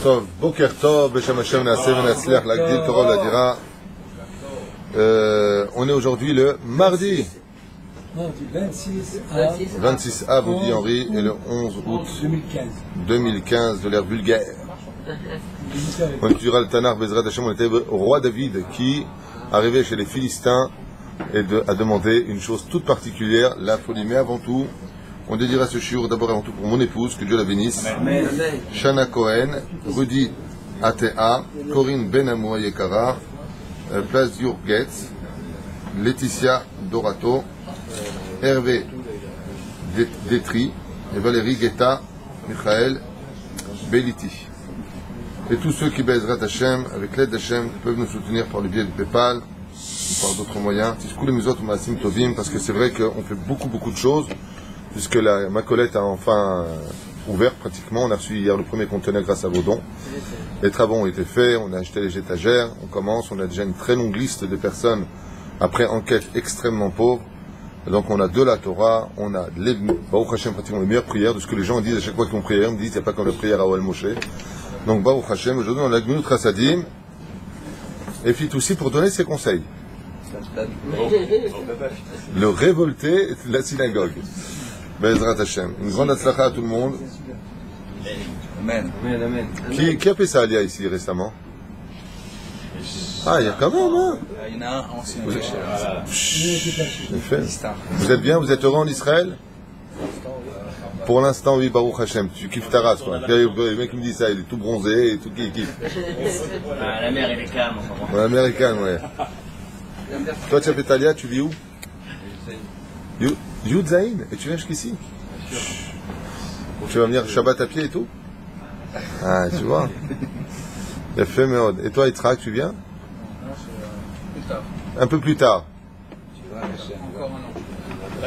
טוב, בוקר טוב, בשם Hashem na'aseh v'na'atzliach l'agdil Torah l'adira. On est aujourd'hui le mardi 26 A, vous dit Henri, et le 11 août 2015 de l'ère vulgaire. On étudiera le Tanar Bezrat Hashem. On était au roi David qui, arrivé chez les Philistins, a demandé une chose toute particulière, la folie. Mais avant tout, on dédiera ce shiur d'abord et avant tout pour mon épouse, que Dieu la bénisse. Amen. Shana Cohen, Rudy Atea, Corinne Benamou Yekara, Place Yurgetz, Laetitia Dorato, Hervé Détri et Valérie Guetta, Michael Beliti. Et tous ceux qui Bezrat Hashem, avec l'aide d'Hashem, peuvent nous soutenir par le biais du PayPal ou par d'autres moyens. Parce que c'est vrai qu'on fait beaucoup de choses, puisque ma collette a enfin ouvert pratiquement. On a reçu hier le premier conteneur grâce à vos dons. Les travaux ont été faits, on a acheté les étagères, on commence, on a déjà une très longue liste de personnes après enquête extrêmement pauvres. Donc on a de la Torah, on a Baruch Hashem pratiquement les meilleures prières, de ce que les gens disent à chaque fois qu'ils ont prière, ils me disent il n'y a pas comme la prière à Oel Moshe. Donc Baruch Hashem, aujourd'hui on a Gmilut Chassadim, et puis aussi pour donner ses conseils. Le révolté de la synagogue. Bezrat Hashem. Une grande atzlacha à tout le monde. Amen. Qui a fait ça, Alia, ici, récemment? Ah, il y a quand même, hein? Il y en a un ancien. Vous êtes bien? Vous êtes heureux en Israël? Pour l'instant, oui, Baruch Hashem. Tu kiffes ta race, quoi. Le mec qui me dit ça, il est tout bronzé et tout qui kiffe. La mer, elle est calme. La mer est calme, ouais. Toi, tu habites Alia, tu vis où? Yud Zain, et tu viens jusqu'ici? Tu vas venir Shabbat à pied et tout? Ah, tu vois. Il a fait Meod. Et toi, Yitzhak, tu viens? Un peu plus tard.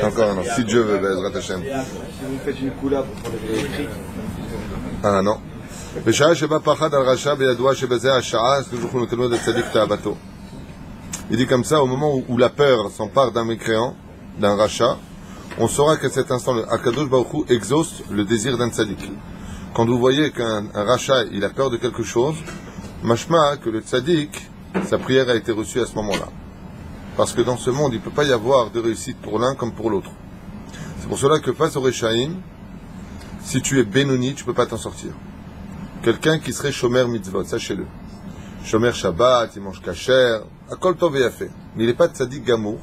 Encore un an. Si Dieu veut, Bezrat Hashem. Si vous faites une coula pour les écrits. Ah non. בשעה שבה פחד על רשע בידוע שבזה השעה, אז toujours nous tenons de tzaddik ta'abato. Il dit comme ça, au moment où la peur s'empare d'un mécréant, d'un rachat, on saura qu'à cet instant, le Akadosh Baruch Hu exauce le désir d'un tzaddik. Quand vous voyez qu'un rachat, il a peur de quelque chose, mashma, que le tzaddik, sa prière a été reçue à ce moment-là. Parce que dans ce monde, il ne peut pas y avoir de réussite pour l'un comme pour l'autre. C'est pour cela que face au Rechaim, si tu es Benoni, tu ne peux pas t'en sortir. Quelqu'un qui serait Shomer Mitzvot, sachez-le. Shomer Shabbat, il mange kasher, Akol Tov et Yafé. Mais il n'est pas tzaddik Gamour.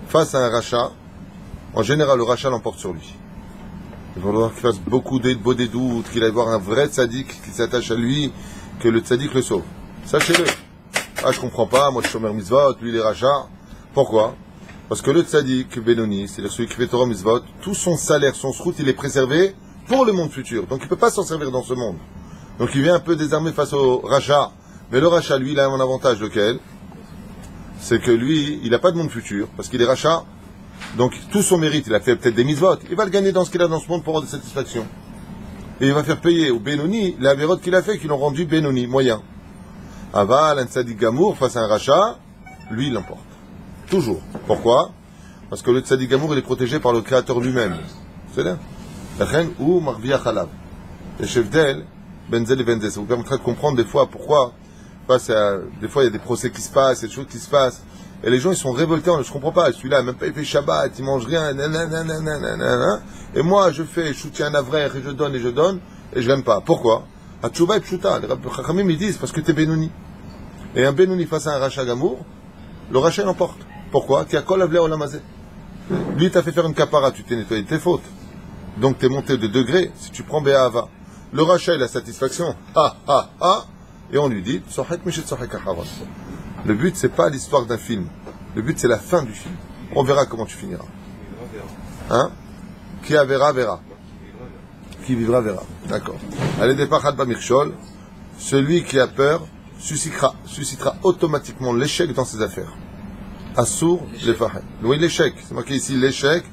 Face à un rachat, en général, le rachat l'emporte sur lui. Il va falloir qu'il fasse beaucoup de doutes, qu'il aille voir un vrai tzaddik qui s'attache à lui, que le tzaddik le sauve. Sachez-le. Ah, je comprends pas, moi je suis Shomer Mitzvot, lui il est rachat. Pourquoi? Parce que le tzaddik Benoni, c'est-à-dire celui qui fait Torah Mitzvot, tout son salaire, son srout, il est préservé pour le monde futur. Donc il ne peut pas s'en servir dans ce monde. Donc il vient un peu désarmé face au rachat. Mais le rachat, lui, il a un avantage lequel? C'est que lui, il n'a pas de monde futur, parce qu'il est rachat. Donc tout son mérite, il a fait peut-être des mitzvot, il va le gagner dans ce qu'il a dans ce monde pour avoir de satisfaction. Et il va faire payer au Benoni les avérotes qu'il a fait, qui l'ont rendu Benoni, moyen. Aval, un tzaddik gamour, face à un rachat, lui, il l'emporte. Toujours. Pourquoi? Parce que le tzaddik gamour, il est protégé par le Créateur lui-même. C'est là. La reine ou Marvia Chalav. Le chef d'elle, Benzel et Benzel. Ça vous permettra de comprendre des fois pourquoi. Des fois, il y a des procès qui se passent, il y a des choses qui se passent. Et les gens, ils sont révoltés. Je comprends pas. Celui-là, même pas, il fait Shabbat, il mange rien. Et moi, je soutiens un avraire et je donne, et je gagne pas. Pourquoi? Hatchouba et Pshuta. Les Chachamim, ils disent, parce que tu es Benoni. Et un Benoni face à un rachat gamour, le rachat l'emporte. Pourquoi? Qui a kol avlé olamazé. Lui, t'as fait faire une kapara, tu t'es nettoyé de tes fautes. Donc, t'es monté de degré. Si tu prends Béhava, le rachat, il a satisfaction. Et on lui dit, le but, c'est pas l'histoire d'un film. Le but, c'est la fin du film. On verra comment tu finiras. Hein? Qui a verra, verra. Qui vivra, verra. D'accord. Allez, départ Bamirchol. Celui qui a peur suscitera automatiquement l'échec dans ses affaires. Assour, l'éfahet. Oui, l'échec. C'est marqué ici l'échec.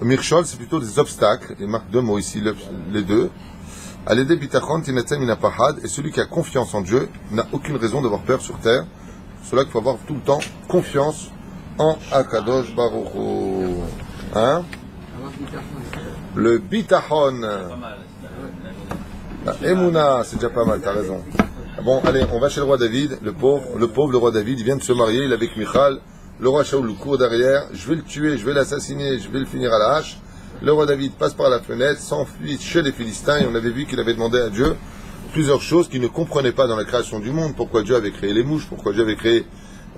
Mirchol, c'est plutôt des obstacles. Il marque deux mots ici, les deux. Et celui qui a confiance en Dieu n'a aucune raison d'avoir peur sur terre. C'est cela qu'il faut avoir tout le temps confiance en Akadosh Baruch Hu. Hein? Le bitachon. Emouna, c'est déjà pas mal, t'as raison. Bon, allez, on va chez le roi David, le pauvre, le roi David, il vient de se marier, il est avec Michal. Le roi Shaoul court derrière, je vais le tuer, je vais l'assassiner, je vais le finir à la hache. Le roi David passe par la fenêtre, s'enfuit chez les Philistins, et on avait vu qu'il avait demandé à Dieu plusieurs choses qu'il ne comprenait pas dans la création du monde. Pourquoi Dieu avait créé les mouches, pourquoi Dieu avait créé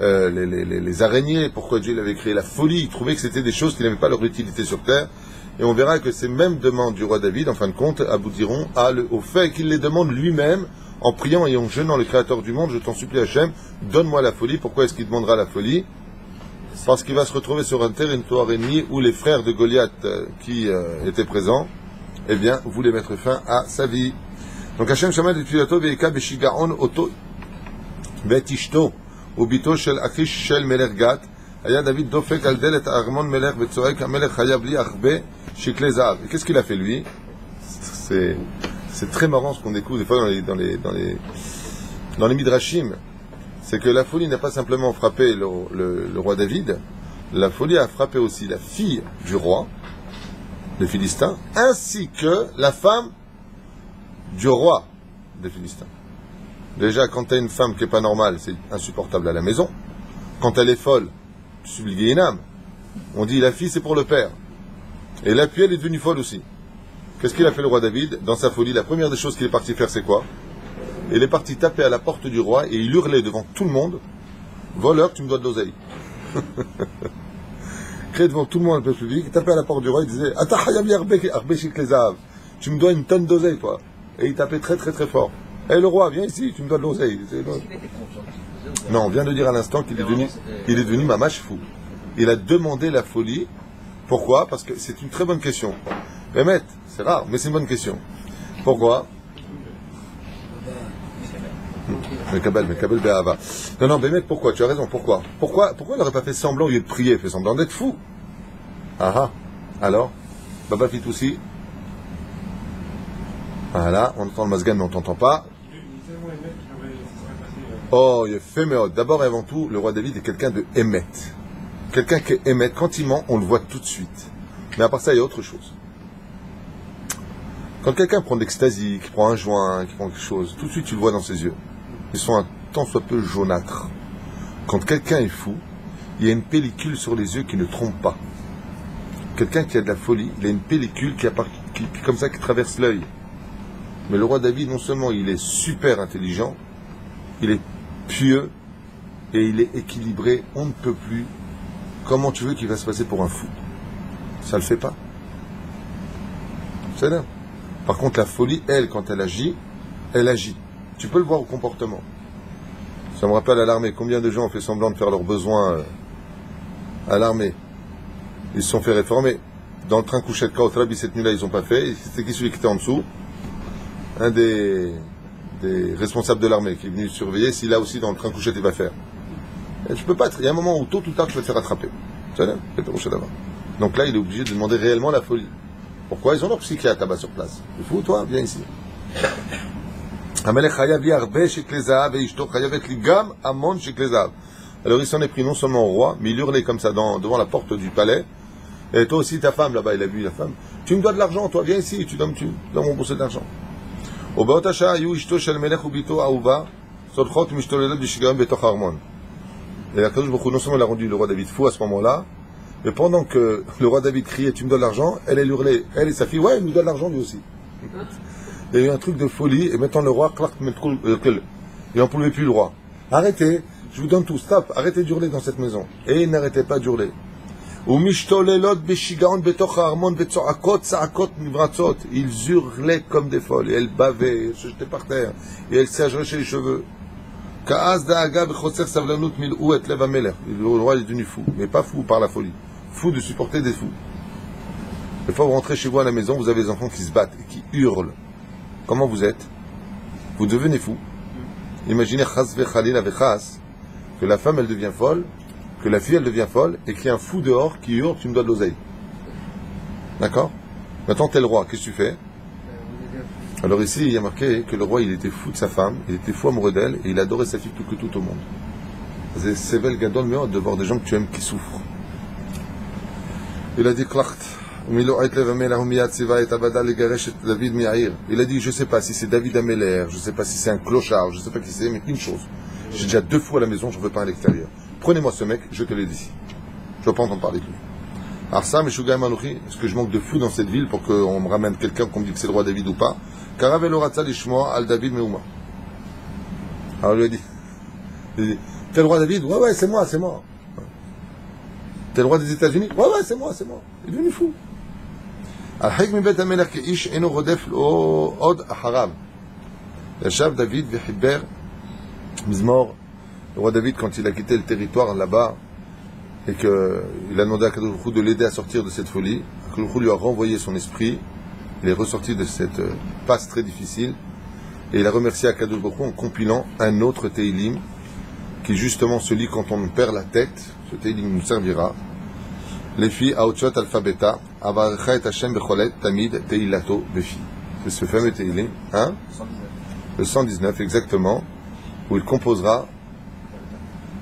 les araignées, pourquoi Dieu avait créé la folie. Il trouvait que c'était des choses qui n'avaient pas leur utilité sur terre. Et on verra que ces mêmes demandes du roi David, en fin de compte, aboutiront au fait qu'il les demande lui-même, en priant et en jeûnant le créateur du monde. Je t'en supplie Hachem, donne-moi la folie. Pourquoi est-ce qu'il demandera la folie? Parce qu'il va se retrouver sur un territoire ennemi où les frères de Goliath qui étaient présents, eh bien, voulaient mettre fin à sa vie. Donc Hachem Shammad et Tfilato ve'eka beshigaon oto ve'tishto ubito shel Akish shel Melech Gat היה דוד דופק על דלת ארמון מלך וצועק המלך חייב לי הרבה שקלי זהב. Et qu'est-ce qu'il a fait lui? C'est très marrant ce qu'on découvre des fois dans les midrashim. C'est que la folie n'a pas simplement frappé le roi David, la folie a frappé aussi la fille du roi, les Philistins, ainsi que la femme du roi des Philistins. Déjà, quand tu as une femme qui n'est pas normale, c'est insupportable à la maison. Quand elle est folle, tu subis une âme. On dit la fille c'est pour le père. Et là, puis elle est devenue folle aussi. Qu'est-ce qu'il a fait le roi David? Dans sa folie, la première des choses qu'il est parti faire, c'est quoi? Il est parti taper à la porte du roi et il hurlait devant tout le monde: voleur, tu me dois de l'oseille. Créé devant tout le monde, le peuple public, il tapait à la porte du roi, il disait: tu me dois une tonne d'oseille, toi. Et il tapait très très très fort. Eh le roi, viens ici, tu me dois de l'oseille. Non, on vient de dire à l'instant qu'il est devenu mamache fou. Il a demandé la folie. Pourquoi? Parce que c'est une très bonne question. Bémet, c'est rare, mais c'est une bonne question. Pourquoi? Mekabel Be'ava. Non, Bémet, pourquoi? Tu as raison, pourquoi il n'aurait pas fait semblant au lieu de prier? Il fait semblant d'être fou. Ah, alors Baba Fitoussi. Voilà, on entend le Mazgan, mais on ne t'entend pas. Oh, il est fait, mais d'abord et avant tout, le roi David est quelqu'un de émet. Quelqu'un qui est émet. Quand il ment, on le voit tout de suite. Mais à part ça, il y a autre chose. Quand quelqu'un prend de l'ecstasy, qui prend un joint, qui prend quelque chose, tout de suite tu le vois dans ses yeux. Ils sont un tant soit peu jaunâtres. Quand quelqu'un est fou, il y a une pellicule sur les yeux qui ne trompe pas. Quelqu'un qui a de la folie, il a une pellicule qui comme ça qui traverse l'œil. Mais le roi David, non seulement il est super intelligent, il est pieux et il est équilibré, on ne peut plus. Comment tu veux qu'il va se passer pour un fou? Ça le fait pas. C'est là. Par contre, la folie, elle, quand elle agit. Tu peux le voir au comportement. Ça me rappelle à l'armée. Combien de gens ont fait semblant de faire leurs besoins à l'armée? Ils se sont fait réformer. Dans le train couchette Kautrabi, cette nuit-là, ils n'ont pas fait. C'était qui celui qui était en dessous? Un des responsables de l'armée qui est venu surveiller si là aussi dans le train couchette il va faire. Et tu peux pas être. Il y a un moment où tôt ou tard tu vas te faire attraper. Donc là, il est obligé de demander réellement la folie. Pourquoi? Ils ont leur psychiatre là-bas sur place. Tu es fou, toi? Viens ici. Alors il s'en est pris non seulement au roi, mais il hurlait comme ça devant la porte du palais. Et toi aussi, ta femme là-bas, il a vu la femme. Tu me dois de l'argent, toi, viens ici, tu donnes mon bourse d'argent. Et la Kadosh Baruch Hu, non seulement il a rendu le roi David fou à ce moment-là, mais pendant que le roi David criait: tu me donnes de l'argent, elle hurlait, elle et sa fille: ouais, il nous donne de l'argent lui aussi. Il y a eu un truc de folie, et maintenant le roi, il n'en pouvait plus le roi. Arrêtez, je vous donne tout, stop, arrêtez d'hurler dans cette maison. Et il n'arrêtait pas d'hurler. Ils hurlaient comme des folles, et elles bavaient, elles se jetaient par terre, et elles s'arrachaient les cheveux. Le roi est devenu fou, mais pas fou par la folie, fou de supporter des fous. Des fois vous rentrez chez vous à la maison, vous avez des enfants qui se battent et qui hurlent. Comment vous êtes? Vous devenez fou. Imaginez que la femme elle devient folle, que la fille elle devient folle, et qu'il y a un fou dehors qui hurle: tu me dois de l'oseille. D'accord? Maintenant t'es le roi, qu'est-ce que tu fais? Alors ici il y a marqué que le roi il était fou de sa femme, il était fou amoureux d'elle, et il adorait sa fille plus que tout au monde. C'est bel gadol meod de voir des gens que tu aimes qui souffrent. Il a dit: Klacht, Il a dit, je ne sais pas si c'est David Améler, je ne sais pas si c'est un clochard, je ne sais pas qui c'est, mais une chose. J'ai déjà 2 fois à la maison, je ne veux pas à l'extérieur. Prenez-moi ce mec, je te l'ai dit. Je ne veux pas entendre parler de lui. Alors ça, Meshuga Manouchi, est-ce que je manque de fou dans cette ville pour qu'on me ramène quelqu'un qu'on me dit que c'est le roi David ou pas? Karavelo Ratzal Ishmoa al David Meuma. Alors il lui a dit, t'es le roi David? Ouais, c'est moi. T'es le roi des États-Unis? Ouais, c'est moi. Il est devenu fou. Al-Hik mi Bet HaMelech Ish eno rodef od harav. Yashav David vechiber mizmor. Le roi David, quand il a quitté le territoire là-bas, et qu'il a demandé à Kadosh Baruch Hu de l'aider à sortir de cette folie, Kadosh Baruch Hu lui a renvoyé son esprit, il est ressorti de cette passe très difficile, et il a remercié à Kadosh Baruch Hu en compilant un autre Teilim, qui justement se lit quand on perd la tête. Ce Teilim nous servira. Les filles Aotshot Alphabeta, Avarecha et Hashem Becholet Tamid Teilato Befi. C'est ce fameux Teilim, hein? 119. Le 119 exactement, où il composera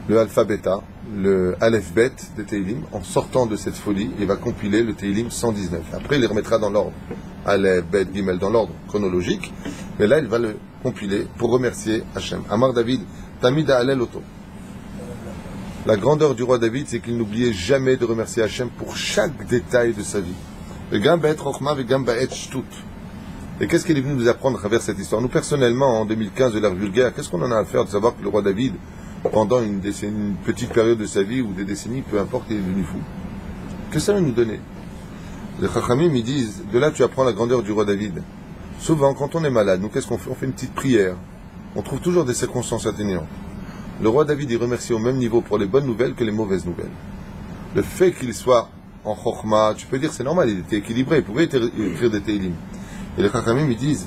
le Alphabeta, le Aleph Bet de Teilim. En sortant de cette folie, il va compiler le Teilim 119. Après, il les remettra dans l'ordre. Aleph Bet Gimel dans l'ordre chronologique. Mais là, il va le compiler pour remercier Hashem. Amar David, Tamid Alel Oto. La grandeur du roi David, c'est qu'il n'oubliait jamais de remercier Hashem pour chaque détail de sa vie. Et qu'est-ce qu'il est venu nous apprendre à travers cette histoire? Nous, personnellement, en 2015 de l'ère vulgaire, qu'est-ce qu'on en a à faire de savoir que le roi David, pendant une petite période de sa vie ou des décennies, peu importe, il est devenu fou? Que ça va nous donner? Les Chachamim, ils disent, de là tu apprends la grandeur du roi David. Souvent, quand on est malade, nous, qu'est-ce qu'on fait? On fait une petite prière. On trouve toujours des circonstances atténuantes. Le roi David, il remercie au même niveau pour les bonnes nouvelles que les mauvaises nouvelles. Le fait qu'il soit en chokhma, tu peux dire c'est normal, il était équilibré, il pouvait écrire des teilim. Et les Chachamim, ils disent,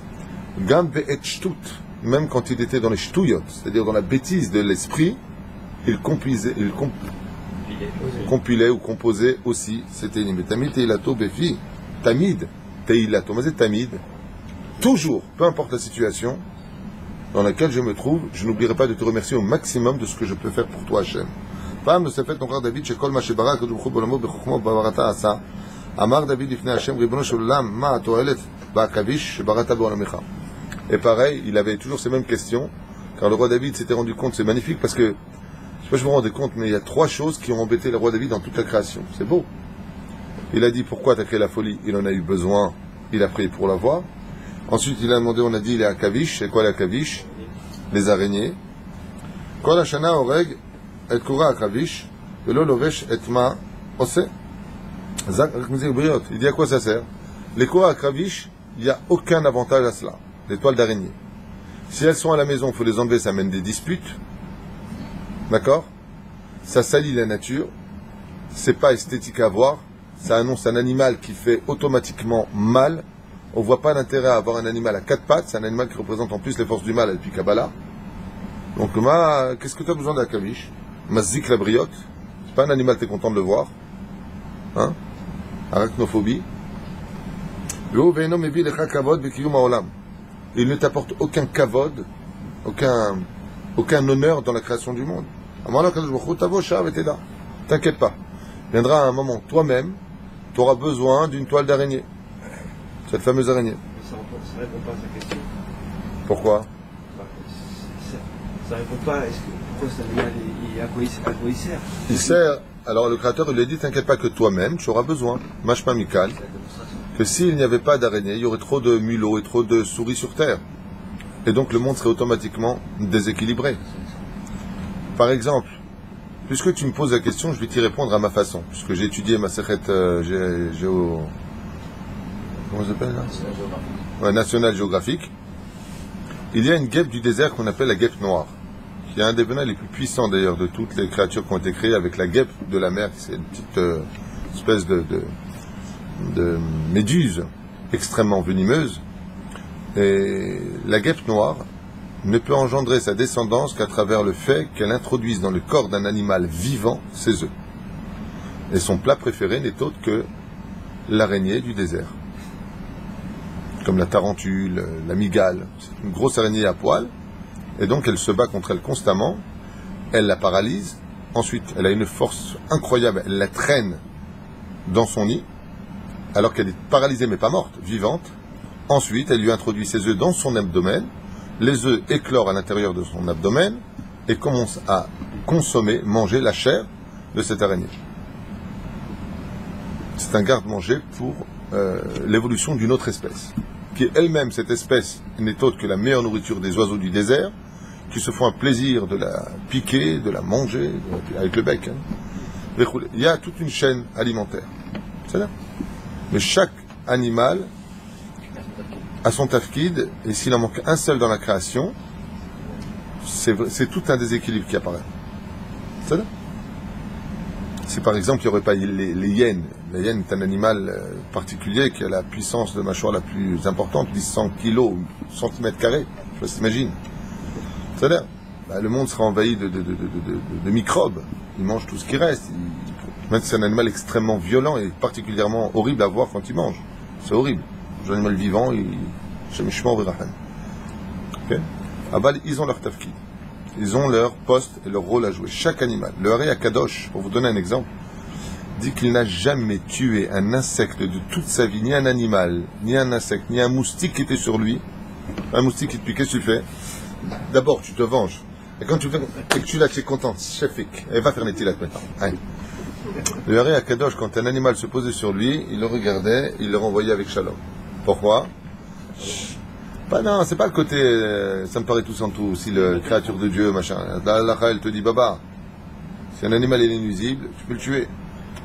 Gam ve'et shtut, même quand il était dans les shtuyot, c'est-à-dire dans la bêtise de l'esprit, il compilait ou composait aussi ces teilim. Et Tamid teilato befi, Tamid teilato, mais c'est Tamid, toujours, peu importe la situation dans laquelle je me trouve, je n'oublierai pas de te remercier au maximum de ce que je peux faire pour toi, Hachem. Femme, c'est fait ton frère David, chez Kol Mashebara, que Baruch Hu Bolamo, Bechokmo, Bavarata Asa. Amar David, Ifne Hachem, Ribono Shulam, Ma Toelet, Bakavish, Barata Boramecha. Et pareil, il avait toujours ces mêmes questions, car le roi David s'était rendu compte, c'est magnifique, parce que, je sais pas si vous vous rendez compte, mais il y a 3 choses qui ont embêté le roi David dans toute la création. C'est beau. Il a dit, pourquoi tu as créé la folie? Il en a eu besoin, il a prié pour l'avoir. Ensuite, il a demandé, on a dit, il est à Kavish. C'est quoi la Kavish? Les araignées. Kol Hashana Oreg et Kura à Kavish, Velo Lovesh et Ma Ose. Il dit à quoi ça sert? Les Kura à Kavish, il n'y a aucun avantage à cela. Les toiles d'araignée. Si elles sont à la maison, il faut les enlever, ça mène des disputes. D'accord? Ça salit la nature. C'est pas esthétique à voir. Ça annonce un animal qui fait automatiquement mal. On ne voit pas l'intérêt à avoir un animal à 4 pattes, c'est un animal qui représente en plus les forces du mal, depuis Kabbalah. Donc, qu'est-ce que tu as besoin d'un kavish? Mazik la briotte, c'est pas un animal, tu es content de le voir. Hein? Arachnophobie. Il ne t'apporte aucun kavod, aucun honneur dans la création du monde. T'inquiète pas. Viendra un moment, toi-même, tu auras besoin d'une toile d'araignée. Cette fameuse araignée. Ça répond pas à sa question. Pourquoi? Ça répond pas. Pourquoi cet animal, à quoi il sert? Il sert. Alors le Créateur, il lui a dit, t'inquiète pas que toi-même, tu auras besoin. Mashma Mikal. Que s'il n'y avait pas d'araignée, il y aurait trop de mulots et trop de souris sur Terre. Et donc le monde serait automatiquement déséquilibré. Par exemple, puisque tu me poses la question, je vais t'y répondre à ma façon. Puisque j'ai étudié ma secrète comment ça s'appelle là? National Géographique. Il y a une guêpe du désert qu'on appelle la guêpe noire, qui est un des venins les plus puissants d'ailleurs de toutes les créatures qui ont été créées, avec la guêpe de la mer, c'est une petite espèce de méduse extrêmement venimeuse. Et la guêpe noire ne peut engendrer sa descendance qu'à travers le fait qu'elle introduise dans le corps d'un animal vivant ses œufs. Et son plat préféré n'est autre que l'araignée du désert. Comme la tarentule, la mygale. C'est une grosse araignée à poil, et donc elle se bat contre elle constamment, elle la paralyse, ensuite elle a une force incroyable, elle la traîne dans son nid, alors qu'elle est paralysée mais pas morte, vivante. Ensuite, elle lui introduit ses œufs dans son abdomen, les œufs éclorent à l'intérieur de son abdomen et commence à consommer, manger la chair de cette araignée. C'est un garde-manger pour l'évolution d'une autre espèce, qui est elle-même, cette espèce, n'est autre que la meilleure nourriture des oiseaux du désert, qui se font un plaisir de la piquer, de la manger, avec le bec. Hein. Il y a toute une chaîne alimentaire. C'est là. Mais chaque animal a son tafkid, et s'il en manque un seul dans la création, c'est tout un déséquilibre qui apparaît. C'est là. Si par exemple il n'y aurait pas les hyènes, la hyène est un animal particulier qui a la puissance de mâchoire la plus importante, 100 kilos, centimètres carrés, je sais pas si t'imagines. C'est-à-dire, le monde sera envahi de microbes, il mange tout ce qui reste, même si c'est un animal extrêmement violent et particulièrement horrible à voir quand il mange, c'est horrible. Les animaux vivants, ils ont leur tafkid. Ils ont leur poste et leur rôle à jouer. Chaque animal. Le Haré Akadosh, pour vous donner un exemple, dit qu'il n'a jamais tué un insecte de toute sa vie, ni un animal, ni un insecte, ni un moustique qui était sur lui. Un moustique qui te pique, qu'est-ce que tu fais? D'abord, tu te venges. Et quand tu fais, et que tu l'as, tu es content. Chefik. Et va faire les tilates maintenant. Allez. Le Haré Akadosh, quand un animal se posait sur lui, il le regardait, il le renvoyait avec shalom. Pourquoi? Bah non, c'est pas le côté, ça me paraît tout sans tout, si la créature de Dieu, machin. L'Alacha, elle te dit, Baba, si un animal est nuisible, tu peux le tuer.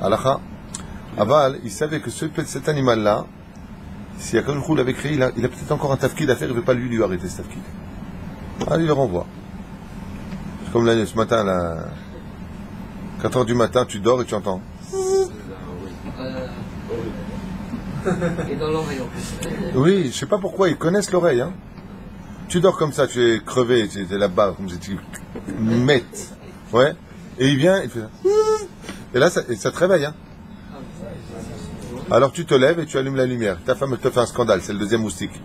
Alacha. Aval, il savait que cet animal-là, si Akadosh Baruch Hu l'avait créé, il a peut-être encore un tafkid à faire, il ne veut pas lui arrêter ce tafkid. Allez, il le renvoie. C'est comme là, ce matin, là, 4h du matin, tu dors et tu entends. Et dans l'oreille en plus. Oui, je sais pas pourquoi, ils connaissent l'oreille. Hein. Tu dors comme ça, tu es crevé, tu es là-bas, comme si tu mettes. Ouais. Et il vient, il fait ça. Et là, ça te réveille. Hein. Alors tu te lèves et tu allumes la lumière. Ta femme te fait un scandale, c'est le deuxième moustique.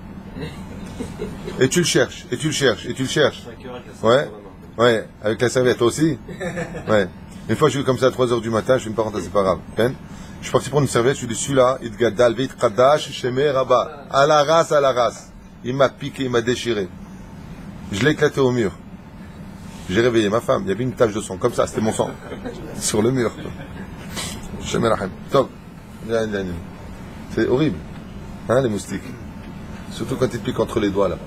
Et tu le cherches, et tu le cherches, et tu le cherches. Ouais. Ouais. Avec la serviette, toi aussi. Ouais. Une fois, je suis comme ça à 3h du matin, je fais une parenthèse, c'est pas grave. Je suis parti pour une serviette, je lui ai dit, celui-là, il gadal, veit kadash, shemé, rabat. À la race. Il m'a piqué, il m'a déchiré. Je l'ai éclaté au mur. J'ai réveillé ma femme, il y avait une tache de sang, comme ça, c'était mon sang. Sur le mur. Shemé rahim. Top. C'est horrible. Hein, les moustiques. Surtout quand ils piquent entre les doigts, là.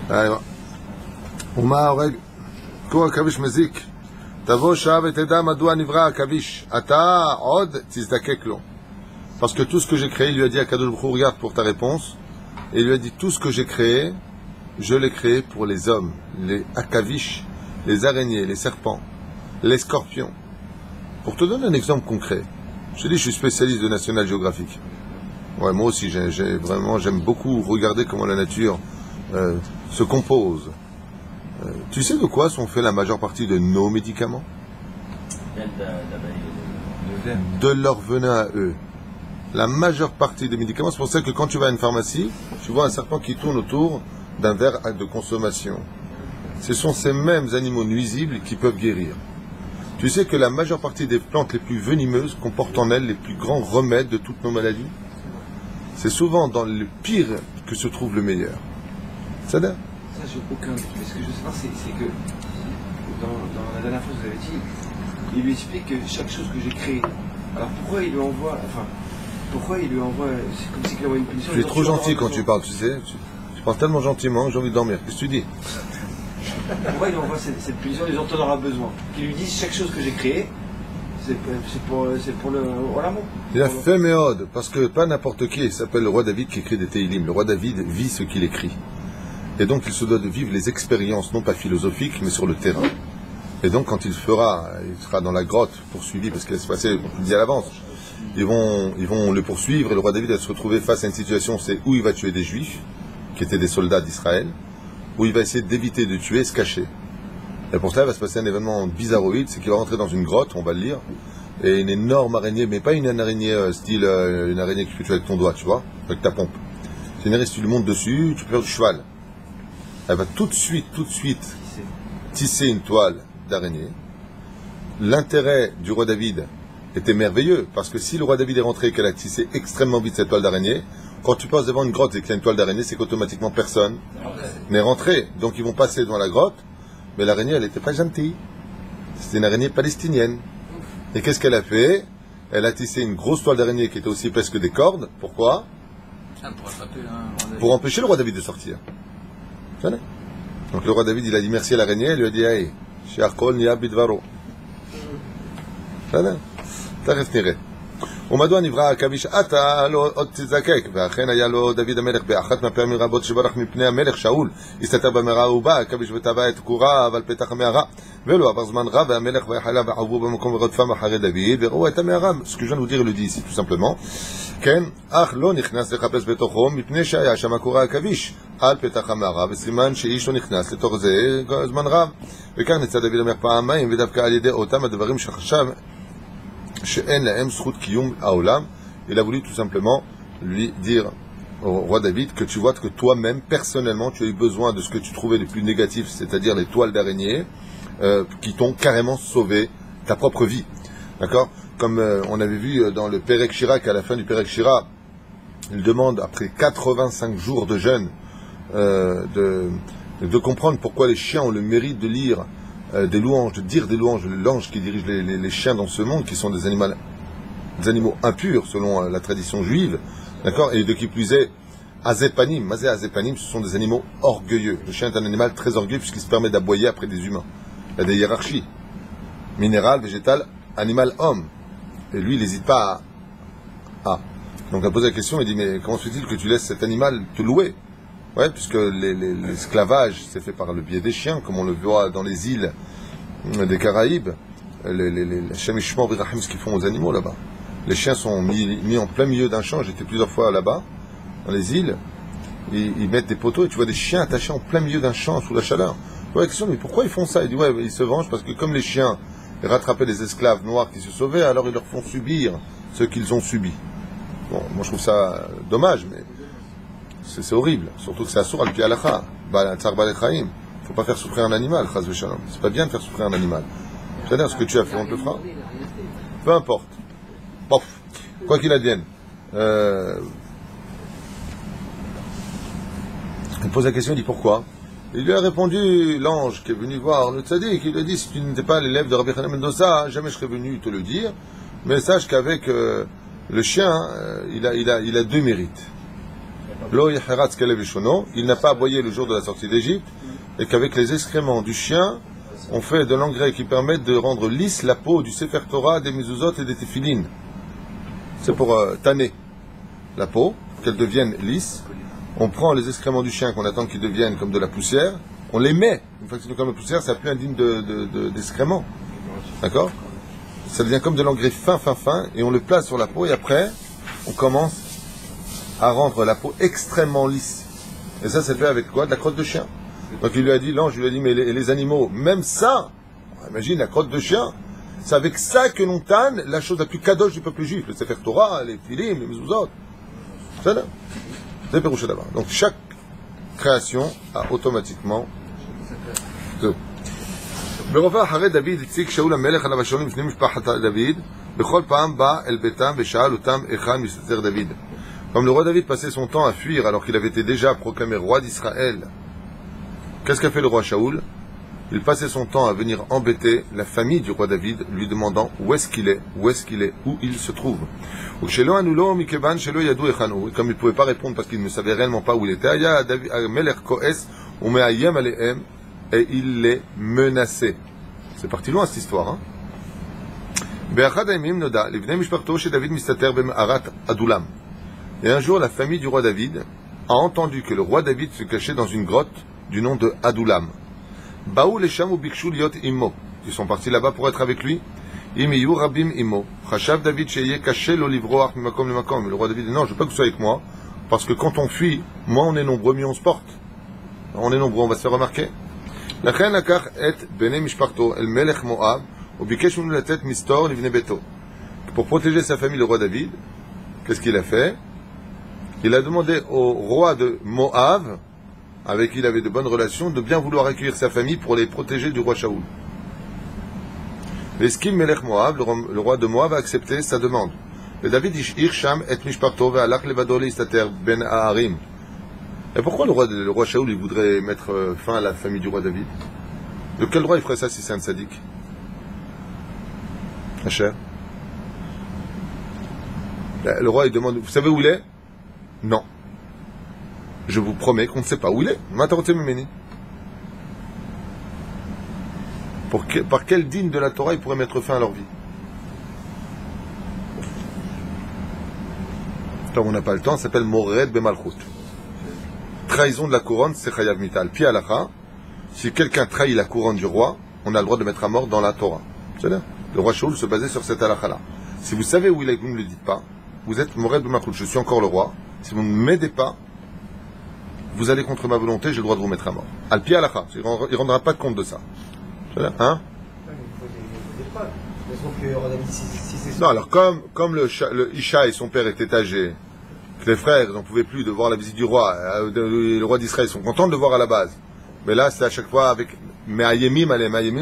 Allez, va. Ouma, oreg. Koura kavish mezik. Tavo shah veteda madua nivra akavish. Ata od tizdakek lo. Parce que tout ce que j'ai créé, il lui a dit à Kadosh Baruch Hu, regarde pour ta réponse. Et il lui a dit, tout ce que j'ai créé, je l'ai créé pour les hommes. Les akavish, les araignées, les serpents, les scorpions. Pour te donner un exemple concret. Je te dis, je suis spécialiste de National Geographic. Ouais, moi aussi, j'aime beaucoup regarder comment la nature se compose. Tu sais de quoi sont faits la majeure partie de nos médicaments? De leur venin à eux. La majeure partie des médicaments, c'est pour ça que quand tu vas à une pharmacie, tu vois un serpent qui tourne autour d'un verre de consommation. Ce sont ces mêmes animaux nuisibles qui peuvent guérir. Tu sais que la majeure partie des plantes les plus venimeuses comportent en elles les plus grands remèdes de toutes nos maladies. C'est souvent dans le pire que se trouve le meilleur. Ça donne. Ça, j'ai aucun doute. Mais ce que je sais pas, c'est que dans la dernière fois, vous avez dit, il lui explique que chaque chose que j'ai créée. Alors pourquoi il lui envoie, c'est comme si il lui envoie une punition. Tu es trop gentil quand tu parles, tu sais. Tu parles tellement gentiment, j'ai envie de dormir. Qu'est-ce que tu dis? Pourquoi il lui envoie cette punition des gens en aura besoin? Qu'il lui dise chaque chose que j'ai créée, c'est pour l'amour. Il a fait méode, parce que pas n'importe qui, il s'appelle le roi David qui écrit des Teilim. Le roi David vit ce qu'il écrit. Et donc il se doit de vivre les expériences, non pas philosophiques, mais sur le terrain. Et donc quand il sera dans la grotte poursuivi, parce qu'il va se passer, on le dit à l'avance, ils vont le poursuivre, et le roi David va se retrouver face à une situation, c'est où il va tuer des juifs, qui étaient des soldats d'Israël, où il va essayer d'éviter de tuer, se cacher. Et pour cela, il va se passer un événement bizarroïde, c'est qu'il va rentrer dans une grotte, on va le lire, et une énorme araignée, mais pas une araignée style une araignée que tu tues avec ton doigt, tu vois, avec ta pompe. C'est une araignée, si tu lui montes dessus, tu peux faire du cheval. Elle va tout de suite tisser une toile d'araignée. L'intérêt du roi David, était merveilleux, parce que si le roi David est rentré et qu'elle a tissé extrêmement vite cette toile d'araignée, quand tu passes devant une grotte et qu'il y a une toile d'araignée, c'est qu'automatiquement personne n'est rentré. Donc ils vont passer devant la grotte, mais l'araignée, elle n'était pas gentille. C'était une araignée palestinienne. Et qu'est-ce qu'elle a fait? Elle a tissé une grosse toile d'araignée qui était aussi épaisse que des cordes. Pourquoi? Pour attraper Pour empêcher le roi David de sortir. Voilà. Donc le roi David, il a dit merci à l'araignée, il lui a dit hey, Shiachol Nia Bidvaro. Voilà. תכף נראה. ומדוע נברא עכביש עתה לא עוד תזקק, ואכן היה לו דוד המלך באחת מהפעמים רבות שברח מפני המלך שאול, הסתתר במערה ובא עכביש וטבע את קוריו על פתח המערה, ולא עבר זמן רב והמלך והחייליו עברו במקום ורדפם אחרי דוד וראו את המערה. Ce que je viens de vous dire, il le dit ici tout simplement. כן, אך לא נכנס לחפש בתוכו מפני שהיה שם קורא עכביש על פתח המערה, וסימן שאיש לא נכנס לתוך זה זמן רב. וכך ניצל דוד המלך פעמיים, ודווקא על ידי אותם הדברים שחשב שאין להם זכות קיום העולם. Il a voulu tout simplement lui dire au roi David que tu vois que toi-même, personnellement, tu as eu besoin de ce que tu trouvais le plus négatif, c'est-à-dire les toiles d'araignée, qui t'ont carrément sauvé ta propre vie. D'accord? Comme on avait vu dans le Perek Shira, qu'à la fin du Perek Shira, il demande, après 85 jours de jeûne, de comprendre pourquoi les chiens ont le mérite de lire des louanges, de dire des louanges, l'ange qui dirige les chiens dans ce monde, qui sont des animaux impurs selon la tradition juive, d'accord, et de qui plus est, Azepanim, Mazé Azepanim, ce sont des animaux orgueilleux. Le chien est un animal très orgueilleux puisqu'il se permet d'aboyer après des humains. Il y a des hiérarchies, minéral, végétal, animal, homme, et lui il n'hésite pas à. Donc on a posé la question, il dit mais comment se fait-il que tu laisses cet animal te louer? Ouais, puisque l'esclavage s'est fait par le biais des chiens, comme on le voit dans les îles des Caraïbes, les chamishmor virahim, ce qu'ils font aux animaux là-bas. Les chiens sont mis en plein milieu d'un champ, j'étais plusieurs fois là-bas, dans les îles, ils mettent des poteaux et tu vois des chiens attachés en plein milieu d'un champ sous la chaleur. Je vois la question, mais pourquoi ils font ça? Il dit, ouais, ils se vengent parce que comme les chiens rattrapaient les esclaves noirs qui se sauvaient, alors ils leur font subir ce qu'ils ont subi. Bon, moi je trouve ça dommage, mais c'est horrible, surtout que c'est assour al-pi halakha, tsar balekhaim. Il ne faut pas faire souffrir un animal, chas v'shalom. C'est pas bien de faire souffrir un animal. C'est-à-dire ce que tu as fait, on te le fera. Peu importe. Bof. Quoi qu'il advienne. Il pose la question, il dit pourquoi? Il lui a répondu, l'ange qui est venu voir le tzaddik, il lui a dit, si tu n'étais pas l'élève de Rabbi Hanan Mendoza, jamais je serais venu te le dire, mais sache qu'avec le chien, il a deux mérites. Il n'a pas aboyé le jour de la sortie d'Égypte, et qu'avec les excréments du chien, on fait de l'engrais qui permet de rendre lisse la peau du Sefer Torah, des mezuzot et des téphilines. C'est pour tanner la peau, qu'elle devienne lisse. On prend les excréments du chien qu'on attend qu'ils deviennent comme de la poussière, on les met. Une fois que c'est comme la poussière, ça n'est plus indigne d'excréments. D'accord? Ça devient comme de l'engrais fin, et on le place sur la peau, et après, on commence à rendre la peau extrêmement lisse. Et ça, c'est fait avec quoi? De la crotte de chien. Donc il lui a dit, l'ange lui a dit, mais les animaux, même ça, imagine la crotte de chien, c'est avec ça que l'on tanne la chose la plus kadosh du peuple juif, le Sefer Torah, les filim, les mezuzot. C'est là. C'est Pérouché là-bas. Donc chaque création a automatiquement deux. ברופא אחרי דוד הציג שאול המלך עליו השעונים לפני משפחת דוד, בכל פעם בא אל ביתם ושאל אותם היכן מסתתר דוד. Comme le roi David passait son temps à fuir alors qu'il avait été déjà proclamé roi d'Israël, qu'est-ce qu'a fait le roi Shaoul? Il passait son temps à venir embêter la famille du roi David, lui demandant où est-ce qu'il est, où il se trouve. Et comme il ne pouvait pas répondre parce qu'il ne savait réellement pas où il était, et il les menaçait. C'est parti loin cette histoire. Hein? Et un jour, la famille du roi David a entendu que le roi David se cachait dans une grotte du nom de Adoulam. Baou les Sham ou Bikshu liot immo. Ils sont partis là-bas pour être avec lui. Imiyu rabim immo. Chashav David sheye caché lo livroach mimakom le makom. Le roi David dit non, je veux pas que tu sois avec moi, parce que quand on fuit, moi on est nombreux, mieux on se porte. On est nombreux, on va se faire remarquer. לכן לקח את בני משפחתו אל מלך מואב וביקש ממנו לתת מסתור לבני ביתו. Pour protéger sa famille, le roi David, qu'est-ce qu'il a fait? Il a demandé au roi de Moab, avec qui il avait de bonnes relations, de bien vouloir accueillir sa famille pour les protéger du roi Shaoul. Veskim Melech Moab, le roi de Moab, a accepté sa demande. Et David Hirsham et Mishparto ve'alach levado leistater ben Haarim. Et pourquoi le roi Shaoul il voudrait mettre fin à la famille du roi David? De quel droit il ferait ça si c'est un sadique? Cher. Le roi il demande, vous savez où il est? Non. Je vous promets qu'on ne sait pas où il est. Par quel digne de la Torah il pourrait mettre fin à leur vie? Comme on n'a pas le temps, ça s'appelle Mored Bemalchut. Trahison de la couronne, c'est Chayav Mital. Pi halacha, si quelqu'un trahit la couronne du roi, on a le droit de mettre à mort dans la Torah. C'est-à-dire, le roi Shaoul se basait sur cette halakha-là. Si vous savez où il est, vous ne le dites pas, vous êtes Mored Bemalchut, je suis encore le roi. Si vous ne m'aidez pas, vous allez contre ma volonté, j'ai le droit de vous mettre à mort. Al pi halacha, il ne rendra pas compte de ça. C'est-à-dire, hein? Non, alors comme le Isha et son père étaient âgés, que les frères n'en pouvaient plus de voir la visite du roi, le roi d'Israël sont contents de le voir à la base. Mais là, c'est à chaque fois avec Me'ayemim,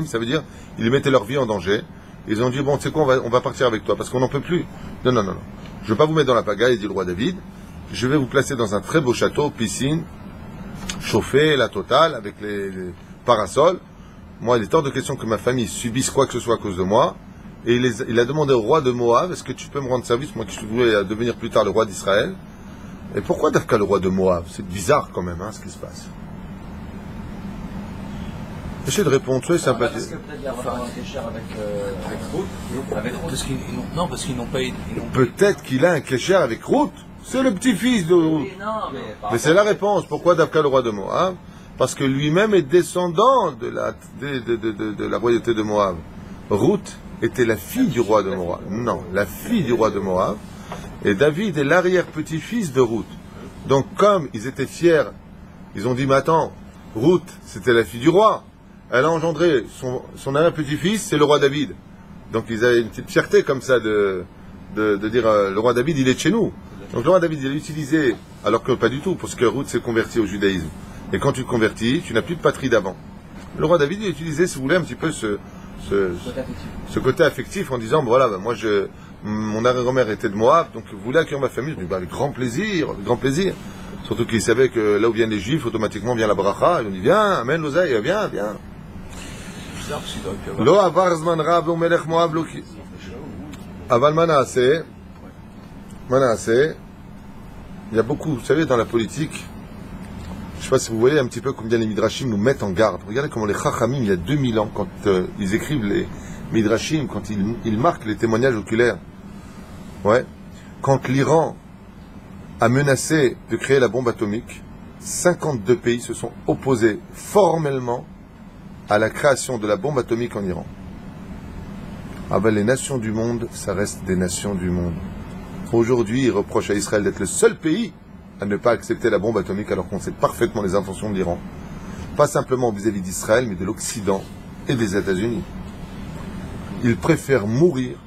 ça veut dire, ils mettaient leur vie en danger. Ils ont dit, bon, tu sais quoi, on va partir avec toi, parce qu'on n'en peut plus. Non. Je ne veux pas vous mettre dans la pagaille, dit le roi David. Je vais vous placer dans un très beau château, piscine, chauffé, la totale, avec les parasols. Moi, il est hors de question que ma famille subisse quoi que ce soit à cause de moi. Et il a demandé au roi de Moab, est-ce que tu peux me rendre service, moi qui voulais devenir plus tard le roi d'Israël? Et pourquoi Dafka le roi de Moab? C'est bizarre quand même, hein, ce qui se passe. Essayez de répondre, soyez sympathique. Est-ce que peut-être il y a un kécher avec Ruth? Parce qu'ils n'ont pas... Peut-être qu'il a un kécher avec Ruth. C'est le petit-fils de Ruth. Oui, non, mais c'est la réponse. Pourquoi Dafka le roi de Moab? Parce que lui-même est descendant de la royauté de Moab. Ruth était la fille du roi de Moab. Non, la fille du roi de Moab. Et David est l'arrière-petit-fils de Ruth. Donc comme ils étaient fiers, ils ont dit, mais attends, Ruth, c'était la fille du roi. Elle a engendré son arrière-petit-fils, c'est le roi David. Donc ils avaient une petite fierté comme ça de dire, le roi David, il est de chez nous. Donc le roi David, il l'a utilisé, alors que pas du tout, parce que Ruth s'est convertie au judaïsme. Et quand tu te convertis, tu n'as plus de patrie d'avant. Le roi David, il a utilisé, si vous voulez, un petit peu ce côté affectif en disant, bon, voilà, moi, mon arrière-grand-mère était de Moab, donc vous voulez accueillir ma famille? Je dis, avec grand plaisir. Surtout qu'il savait que là où viennent les Juifs, automatiquement vient la bracha. Ils ont dit, viens, amène l'oseille, viens. Lo avar zman rab lo melech Moab lo ki. Aval Manasseh, il y a beaucoup, vous savez, dans la politique, je ne sais pas si vous voyez un petit peu combien les Midrashim nous mettent en garde. Regardez comment les Chachamim, il y a 2000 ans, quand ils écrivent les Midrashim, quand ils marquent les témoignages oculaires. Ouais. Quand l'Iran a menacé de créer la bombe atomique, 52 pays se sont opposés formellement à la création de la bombe atomique en Iran. Ah ben les nations du monde, ça reste des nations du monde. Aujourd'hui, ils reprochent à Israël d'être le seul pays à ne pas accepter la bombe atomique alors qu'on sait parfaitement les intentions de l'Iran. Pas simplement vis-à-vis d'Israël, mais de l'Occident et des États-Unis. Ils préfèrent mourir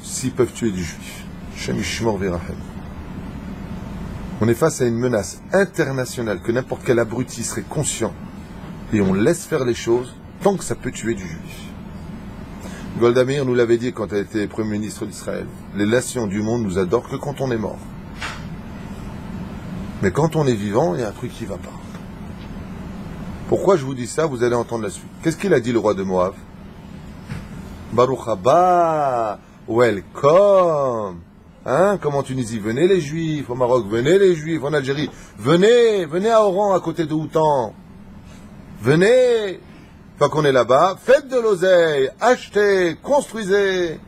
s'ils peuvent tuer du juif. Shem Yishmor V'Yirachem. On est face à une menace internationale que n'importe quel abruti serait conscient et on laisse faire les choses tant que ça peut tuer du juif. Golda Meir nous l'avait dit quand elle était Premier ministre d'Israël. Les nations du monde nous adorent que quand on est mort. Mais quand on est vivant, il y a un truc qui ne va pas. Pourquoi je vous dis ça? Vous allez entendre la suite. Qu'est-ce qu'il a dit le roi de Moab? Baruch haba, welcome. Hein? Comme en Tunisie, venez les Juifs. Au Maroc, venez les Juifs. En Algérie, venez à Oran, à côté de Houtan. Venez. Une fois qu'on est là-bas, faites de l'oseille, achetez, construisez.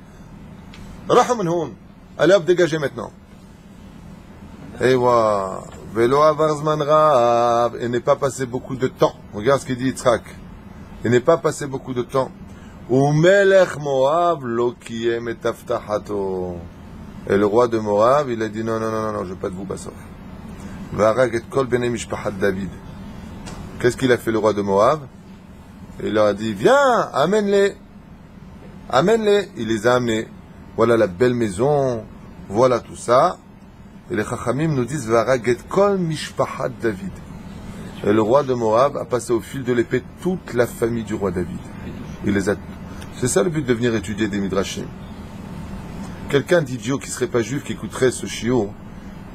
Rahamanhoun. Allez hop, dégagez maintenant. Et voilà. Velo avar zman rav. Il n'est pas passé beaucoup de temps. Regarde ce qu'il dit Yitzhak. Il n'est pas passé beaucoup de temps. Umelech Moab lo kiyem et aftahato. Et le roi de Moab, il a dit non, je ne veux pas de vous, Bassof. Varag et kol bnei mishpachat David. Qu'est-ce qu'il a fait le roi de Moab? Il leur a dit, viens, amène-les. Il les a amenés. Voilà la belle maison, voilà tout ça. Et les Chachamim nous disent, Varag et kol mishpachat David. Et le roi de Moab a passé au fil de l'épée toute la famille du roi David. Il les a... C'est ça le but de venir étudier des Midrashim. Quelqu'un d'idiot qui ne serait pas juif, qui écouterait ce chiot,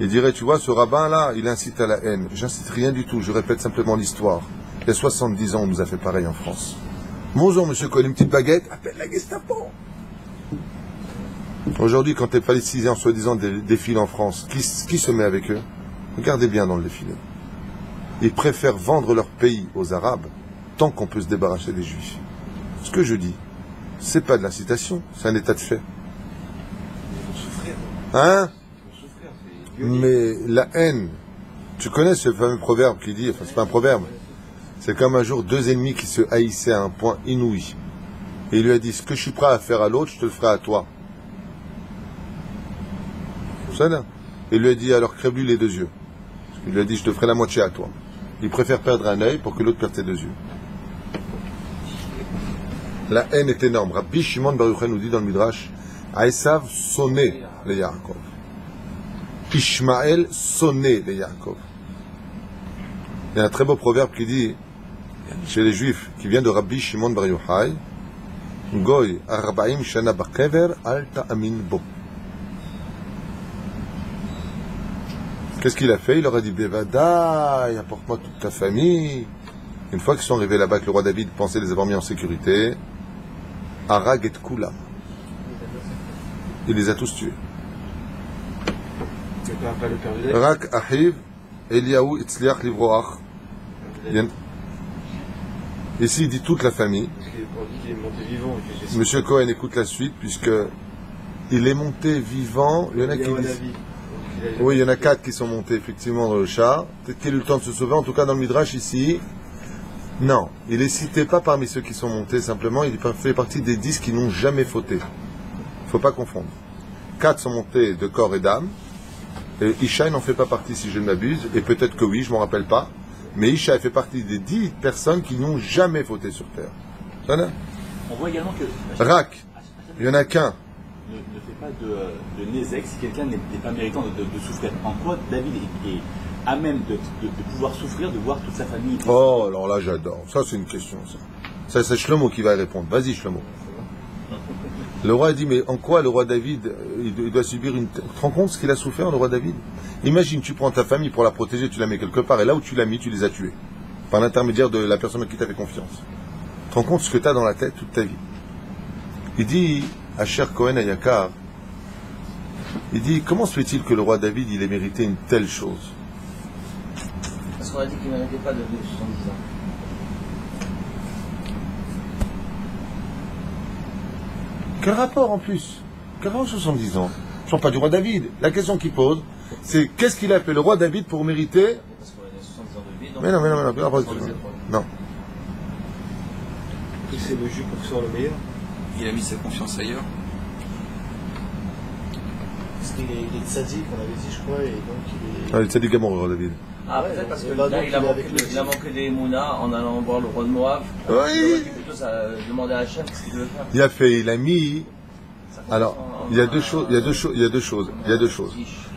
il dirait, tu vois, ce rabbin-là, il incite à la haine. J'incite rien du tout, je répète simplement l'histoire. Il y a 70 ans, on nous a fait pareil en France. Bonjour, monsieur Cohen, une petite baguette, appelle la Gestapo. Aujourd'hui, quand les Palestiniens, soi-disant, défilent en France, qui se met avec eux? Regardez bien dans le défilé. Ils préfèrent vendre leur pays aux Arabes tant qu'on peut se débarrasser des Juifs. Ce que je dis, c'est pas de l'incitation, c'est un état de fait. Ils vont souffrir. Hein? Ils vont souffrir, c'est violé. Mais la haine, tu connais ce fameux proverbe qui dit, enfin c'est pas un proverbe, c'est comme un jour deux ennemis qui se haïssaient à un point inouï. Et il lui a dit, ce que je suis prêt à faire à l'autre, je te le ferai à toi. Ça là. Il lui a dit, alors crève-lui les deux yeux. Il lui a dit, je te ferai la moitié à toi. Il préfère perdre un œil pour que l'autre perde ses deux yeux. La haine est énorme. Rabbi Shimon Bar Yochai nous dit dans le Midrash, Esav sonnait les Yaakov. Ishmaël sonnait les Yaakov. Il y a un très beau proverbe qui dit, chez les Juifs, qui vient de Rabbi Shimon Bar Yochai, Goy arba'im shana ba'kever al ta'amin bo. Qu'est-ce qu'il a fait? Il leur a dit, Bevadaï, apporte-moi toute ta famille. Une fois qu'ils sont arrivés là-bas, que le roi David pensait les avoir mis en sécurité, Arag et Kula. Il les a tous tués. Pas le père de David. Rak Ahiv, Eliaou, Itzliach, Livroach. Ici, il dit toute la famille. Parce qu'on dit qu'il est monté vivant. Monsieur Cohen écoute la suite, puisque il est monté vivant. Il y en a qui disent... Oui, il y en a 4 qui sont montés effectivement dans le char. Peut-être qu'il a eu le temps de se sauver. En tout cas, dans le Midrash ici, non. Il est cité pas parmi ceux qui sont montés, simplement. Il fait partie des 10 qui n'ont jamais fauté. Il ne faut pas confondre. 4 sont montés de corps et d'âme. Et Ishaï n'en fait pas partie, si je ne m'abuse. Et peut-être que oui, je ne m'en rappelle pas. Mais Ishaï fait partie des 10 personnes qui n'ont jamais fauté sur terre. Voilà. On voit également que Rak, il n'y en a qu'un. ne fait pas de Nézek si quelqu'un n'est pas méritant de souffrir. En quoi David est à même de pouvoir souffrir, de voir toute sa famille. Oh, alors là, j'adore. Ça, c'est une question, ça. Ça, c'est Shlomo qui va y répondre. Vas-y, Shlomo. Le roi a dit, mais en quoi le roi David, il doit subir une... Tu te rends compte ce qu'il a souffert, le roi David? Imagine, tu prends ta famille pour la protéger, tu la mets quelque part, et là où tu l'as mis, tu les as tués. Par l'intermédiaire de la personne à qui tu avais confiance. Tu te rends compte ce que tu as dans la tête toute ta vie? Il dit, à Cher Cohen Ayakar, il dit, comment se fait-il que le roi David, il ait mérité une telle chose? Parce qu'on a dit qu'il ne méritait pas de vivre 70 ans. Quel rapport en plus? Quel rapport 70 ans? Je ne parle pas du roi David. La question qu'il pose, c'est qu'est-ce qu'il a fait le roi David pour mériter? Parce qu'on a 70 ans de vie. Donc Mais non. Non. C'est le jus pour que ce soit le meilleur. Il a mis sa confiance ailleurs. Parce qu'il est tzaddik, on avait dit, je crois, et donc il est. Ah, c'est du gamin, le roi David. Ah, peut-être parce que Bah, là, donc, il a manqué des Mouna en allant voir le roi de Moab. Oui. Il aurait dû plutôt demander à Hachem ce qu'il devait faire. Il a mis. Alors, il y a deux choses.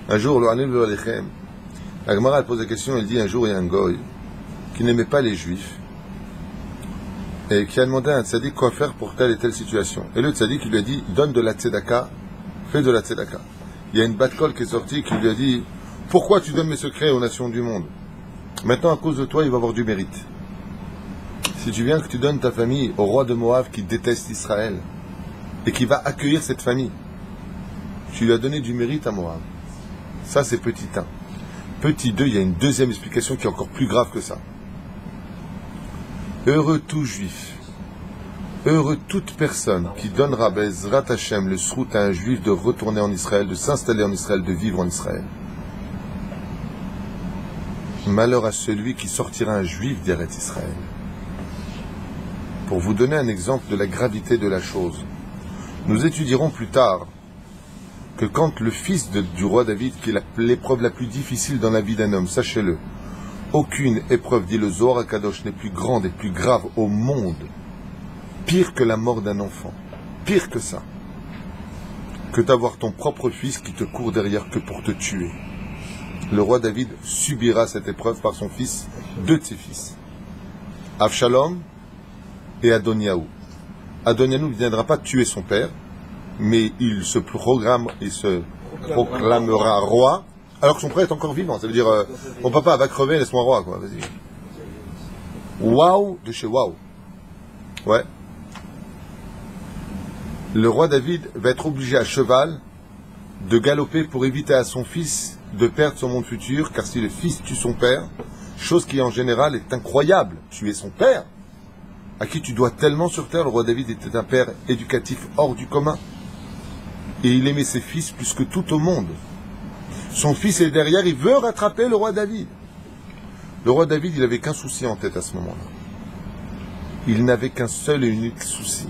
Un jour, le Hanel le Alechem, la Gemara elle pose la question, elle dit un jour il y a un goy qui n'aimait pas les juifs et qui a demandé à un tzaddik quoi faire pour telle et telle situation. Et le tzaddik il lui a dit donne de la tzedaka, fais de la tzedaka. Il y a une bat-kol qui est sortie qui lui a dit pourquoi tu donnes mes secrets aux nations du monde? Maintenant à cause de toi il va avoir du mérite. Si tu viens que tu donnes ta famille au roi de Moab qui déteste Israël et qui va accueillir cette famille, tu lui as donné du mérite à Moab. Ça c'est petit 1. Petit 2, il y a une deuxième explication qui est encore plus grave que ça. Heureux tout juif, heureux toute personne qui donnera Bezrat Hashem le srout à un juif de retourner en Israël, de s'installer en Israël, de vivre en Israël. Malheur à celui qui sortira un juif d'Eretz Israël. Pour vous donner un exemple de la gravité de la chose, nous étudierons plus tard que quand le fils du roi David, qui est l'épreuve la plus difficile dans la vie d'un homme, sachez-le, aucune épreuve, dit le Zohar HaKadosh, n'est plus grande et plus grave au monde, pire que la mort d'un enfant, pire que ça, que d'avoir ton propre fils qui te court derrière que pour te tuer. Le roi David subira cette épreuve par son fils, deux de ses fils, Avshalom et Adoniaou. Adonianou ne viendra pas tuer son père, mais il se proclamera roi, alors que son frère est encore vivant. Ça veut dire, mon papa va crever, laisse-moi roi, quoi, vas-y. Waouh de chez waouh. Ouais. Le roi David va être obligé à cheval de galoper pour éviter à son fils de perdre son monde futur, car si le fils tue son père, chose qui en général est incroyable, tuer son père, à qui tu dois tellement sur terre. Le roi David était un père éducatif hors du commun, et il aimait ses fils plus que tout au monde. Son fils est derrière, il veut rattraper le roi David. Le roi David, il n'avait qu'un souci en tête à ce moment-là. Il n'avait qu'un seul et unique souci.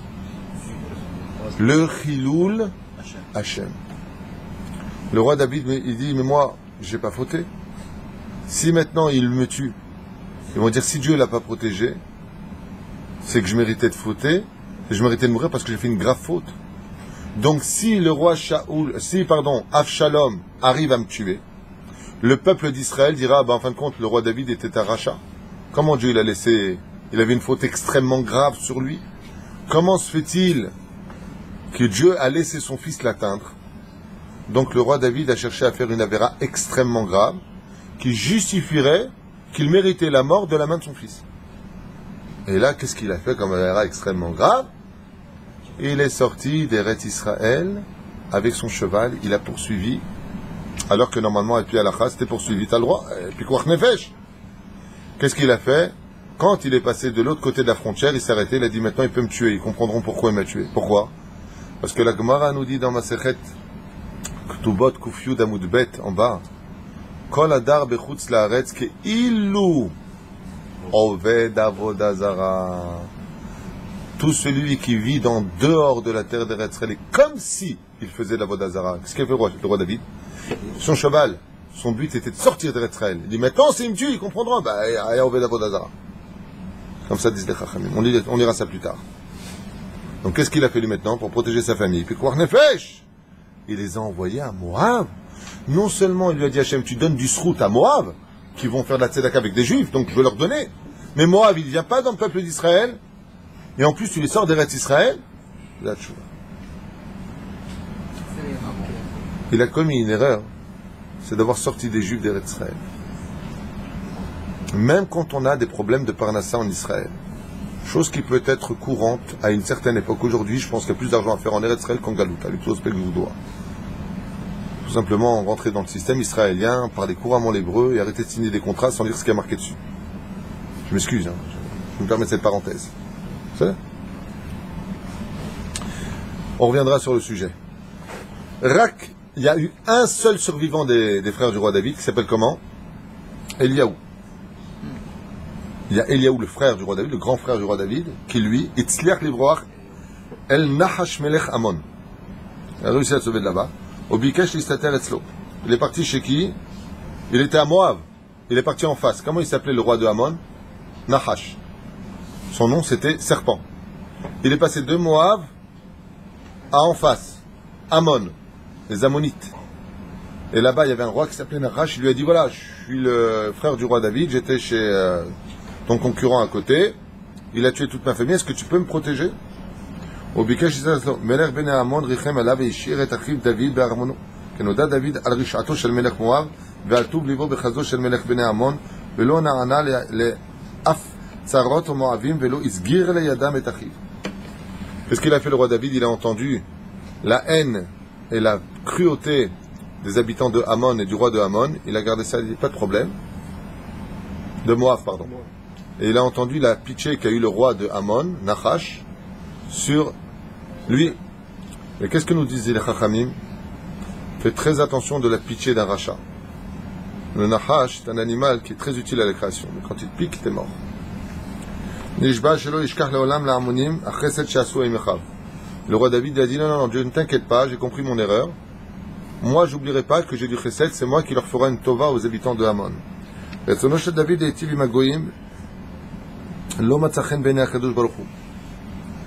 Le Chiloul Hachem. Le roi David, il dit, mais moi, j'ai pas fauté. Si maintenant il me tue, ils vont dire, si Dieu l'a pas protégé, c'est que je méritais de fauter, et je méritais de mourir parce que j'ai fait une grave faute. Donc si le roi Avshalom arrive à me tuer, le peuple d'Israël dira, en fin de compte, le roi David était un rachat. Comment Dieu l'a laissé? Il avait une faute extrêmement grave sur lui. Comment se fait-il que Dieu a laissé son fils l'atteindre? Donc le roi David a cherché à faire une avéra extrêmement grave, qui justifierait qu'il méritait la mort de la main de son fils. Et là, qu'est-ce qu'il a fait comme avéra extrêmement grave? Il est sorti d'Eretz Israël avec son cheval, il a poursuivi, alors que normalement, et puis à la chasse, c'était poursuivi, t'as le droit, et puis quoi nefesh. Qu'est-ce qu'il a fait? Quand il est passé de l'autre côté de la frontière, il s'est arrêté, il a dit maintenant il peut me tuer, ils comprendront pourquoi il m'a tué. Pourquoi? Parce que la Gemara nous dit dans Masechet Ktubot Kufyud Amudbet en bas, Kol Adar Bechutz Laaretz Ke Ilu Oved Avoda Zara. Tout celui qui vit dehors de la terre d'Eretz Israël est comme si il faisait de l'Avoda Zara. Qu'est-ce qu'il fait le roi David? Son cheval, son but était de sortir d'Eretz Israël. Il dit maintenant s'il me tue, ils comprendront. Oved Avoda Zara. Comme ça disent les Chachamim. On lira ça plus tard. Donc qu'est-ce qu'il a fait lui maintenant pour protéger sa famille? Puis quoi nefesh? Il les a envoyés à Moab. Non seulement il lui a dit Hachem, tu donnes du srout à Moab, qui vont faire de la tzedaka avec des juifs, donc je vais leur donner. Mais Moab, il ne vient pas dans le peuple d'Israël, et en plus tu les sors d'Eretz Israël. Là, tu vois. Il a commis une erreur, c'est d'avoir sorti des juifs d'Eretz Israël. Même quand on a des problèmes de parnassa en Israël, chose qui peut être courante à une certaine époque. Aujourd'hui, je pense qu'il y a plus d'argent à faire en Eretz Israël qu'en Galout, avec tout respect que je vous dois. Tout simplement rentrer dans le système israélien, parler couramment l'hébreu et arrêter de signer des contrats sans lire ce qui est marqué dessus. Je m'excuse, je me permets cette parenthèse. C'est ça? On reviendra sur le sujet. Rak, il y a eu un seul survivant des frères du roi David, qui s'appelle comment? Eliaou. Il y a Eliaou, le frère du roi David, le grand frère du roi David, qui lui, Itzliach Livroach, El Nahash Melech Amon. Il a réussi à se sauver de là-bas. Au Bikesh Listater Etzlo. Il est parti chez qui? Il était à Moab. Il est parti en face. Comment il s'appelait le roi de Amon? Nahash. Son nom c'était Serpent. Il est passé de Moab à en face. Amon. Les Ammonites. Et là-bas il y avait un roi qui s'appelait Nahash. Il lui a dit voilà, je suis le frère du roi David. J'étais chez ton concurrent à côté. Il a tué toute ma famille. Est-ce que tu peux me protéger? Au Bikesh Listater Melech ben Amon richem alav veishir et achiv David be'armono. כנודע דוד על רשעתו של מלך מואב ועל טוב ליבו בחזו של מלך בני עמון ולא נענה לאף צרות ומואבים ולא הסגיר לידם את אחיו. Qu'est-ce qu'il a fait le roi David? Il a entendu la haine et la cruauté des habitants de Ammon et du roi de Ammon. Il a gardé ça, il dit pas de problème. De Moab, pardon. Et il a entendu la pitié qu'a eu le roi de Ammon, Nahash, sur lui. Et qu'est-ce que nous disent les Chachamim? Faites très attention de la pitié d'un rachat. Le Nahash, c'est un animal qui est très utile à la création. Mais quand il pique, t'es mort. Le roi David a dit non, Dieu ne t'inquiète pas, j'ai compris mon erreur. Moi, j'oublierai pas que j'ai du chesed, c'est moi qui leur fera une tova aux habitants de Ammon.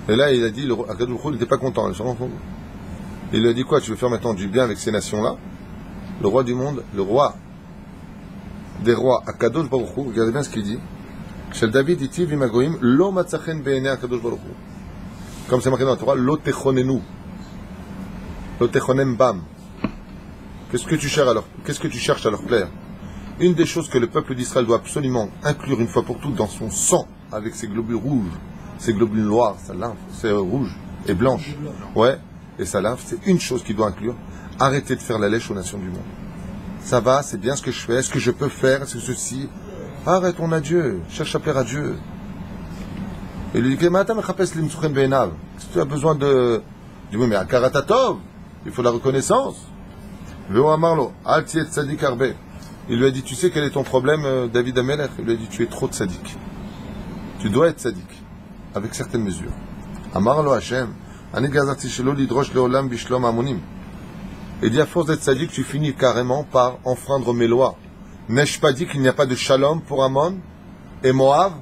Et là, il a dit, Akadosh Baruch Hu n'était pas content. Il lui a dit quoi? Tu veux faire maintenant du bien avec ces nations-là? Le roi du monde, le roi des rois, Akadosh Baruch Hu, regardez bien ce qu'il dit. Shel David itiv imagoim lo matzachen be'enei Akadosh Baruch Hu. Comme c'est marqué dans la Torah, Lotechonenu. Lotechonem bam. Qu'est-ce que tu cherches à leur plaire? Une des choses que le peuple d'Israël doit absolument inclure une fois pour toutes dans son sang, avec ses globules rouges, ses globules noirs, sa lymphe, c'est rouge et blanche. Ouais, et sa lymphe, c'est une chose qu'il doit inclure. Arrêtez de faire la lèche aux nations du monde. Ça va, c'est bien ce que je fais, est-ce que je peux faire, est-ce que ceci? Arrête, on a Dieu, cherche à plaire à Dieu. Et lui dit, mais si tu as besoin de... Il dit, oui, mais à Karatatov, il faut la reconnaissance. Il lui a dit, tu sais quel est ton problème, David Amelech? Il lui a dit, tu es trop tzaddik. Tu dois être tzaddik, avec certaines mesures. Amarlo Hashem, il dit, à force d'être tzaddik, tu finis carrément par enfreindre mes lois. N'ai-je pas dit qu'il n'y a pas de shalom pour Ammon et Moab?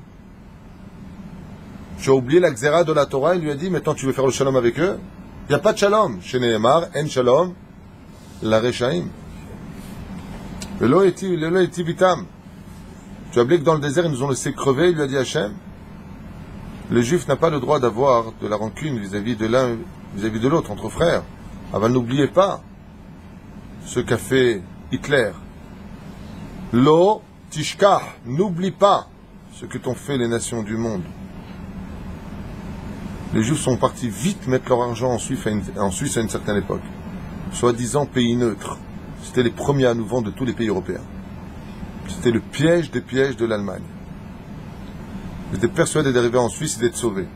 Tu as oublié la xéra de la Torah, il lui a dit, maintenant tu veux faire le shalom avec eux? Il n'y a pas de shalom. Chez Nehemar, en shalom, la rechaim. Le vitam. Tu as oublié que dans le désert, ils nous ont laissé crever, il lui a dit Hachem. Le juif n'a pas le droit d'avoir de la rancune vis-à-vis de l'un, vis-à-vis de l'autre, entre frères. Ah n'oubliez pas ce qu'a fait Hitler. Lo tishkach, n'oublie pas ce que t'ont fait les nations du monde. Les Juifs sont partis vite mettre leur argent en Suisse à une certaine époque. Soi-disant pays neutre. C'était les premiers à nous vendre de tous les pays européens. C'était le piège des pièges de l'Allemagne. Ils étaient persuadés d'arriver en Suisse et d'être sauvés.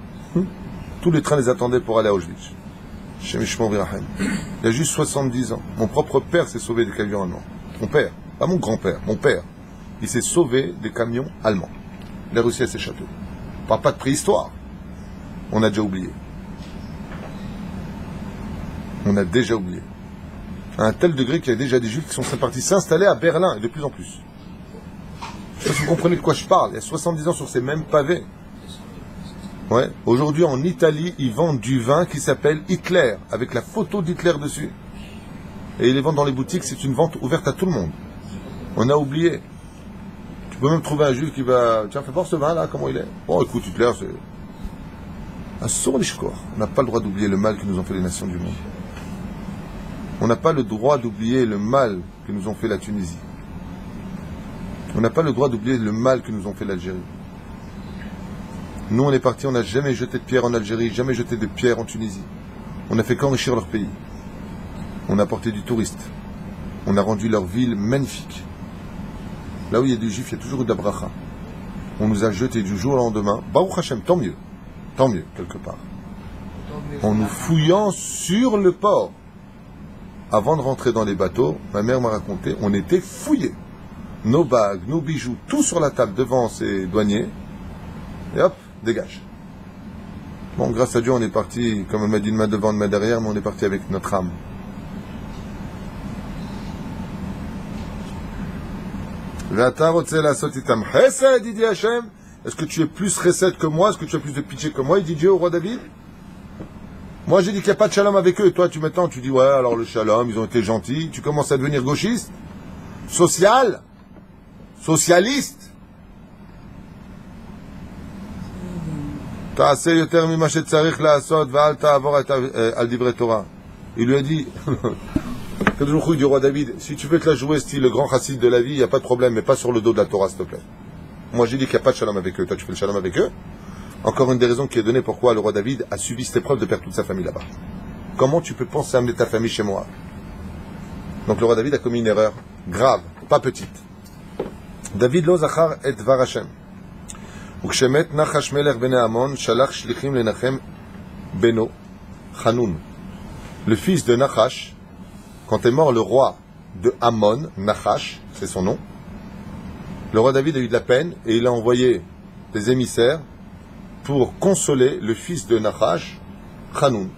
Tous les trains les attendaient pour aller à Auschwitz. Il y a juste 70 ans. Mon propre père s'est sauvé des camions allemands. Mon père, pas mon grand-père, mon père. Il s'est sauvé des camions allemands. Il a réussi à s'échapper. On parle pas de préhistoire. On a déjà oublié. On a déjà oublié. À un tel degré qu'il y a déjà des Juifs qui sont partis s'installer à Berlin, et de plus en plus. Je sais pas si vous comprenez de quoi je parle. Il y a 70 ans sur ces mêmes pavés. Ouais. Aujourd'hui, en Italie, ils vendent du vin qui s'appelle Hitler, avec la photo d'Hitler dessus. Et ils les vendent dans les boutiques, c'est une vente ouverte à tout le monde. On a oublié. Tu peux même trouver un Juif qui va... Tiens, fais voir ce vin là, comment il est? Bon, écoute, Hitler, c'est... On n'a pas le droit d'oublier le mal que nous ont fait les nations du monde. On n'a pas le droit d'oublier le mal que nous ont fait la Tunisie. On n'a pas le droit d'oublier le mal que nous ont fait l'Algérie. Nous, on est partis, on n'a jamais jeté de pierre en Algérie, jamais jeté de pierre en Tunisie. On n'a fait qu'enrichir leur pays. On a apporté du touriste. On a rendu leur ville magnifique. Là où il y a du juif, il y a toujours eu de la bracha. On nous a jeté du jour au lendemain. Baruch Hashem, tant mieux, quelque part. En nous fouillant sur le port. Avant de rentrer dans les bateaux, ma mère m'a raconté, on était fouillés. Nos bagues, nos bijoux, tout sur la table devant ces douaniers. Et hop, dégage. Bon, grâce à Dieu, on est parti, comme elle m'a dit, une main devant, une main derrière, mais on est parti avec notre âme. Est-ce que tu es plus recette que moi? Est-ce que tu as plus de pitié que moi? Il dit Dieu au roi David. Moi j'ai dit qu'il n'y a pas de shalom avec eux. Toi tu dis ouais alors le shalom, ils ont été gentils. Tu commences à devenir gauchiste, socialiste. Il lui a dit du roi David, si tu veux te la jouer style le grand chassid de la vie, il n'y a pas de problème, mais pas sur le dos de la Torah s'il te plaît. Moi j'ai dit qu'il n'y a pas de shalom avec eux. Toi tu fais le shalom avec eux. Encore une des raisons qui est donnée pourquoi le roi David a subi cette épreuve de perdre toute sa famille là-bas. Comment tu peux penser à amener ta famille chez moi? Donc le roi David a commis une erreur grave, pas petite. David lo zachar et dvar Hashem. Ukshemet Nachash melech bnei Ammon shalach shlichim lenachem beno Hanun. Le fils de Nachash, quand est mort le roi de Ammon, Nachash, c'est son nom, le roi David a eu de la peine et il a envoyé des émissaires pour consoler le fils de Nachash, Hanun.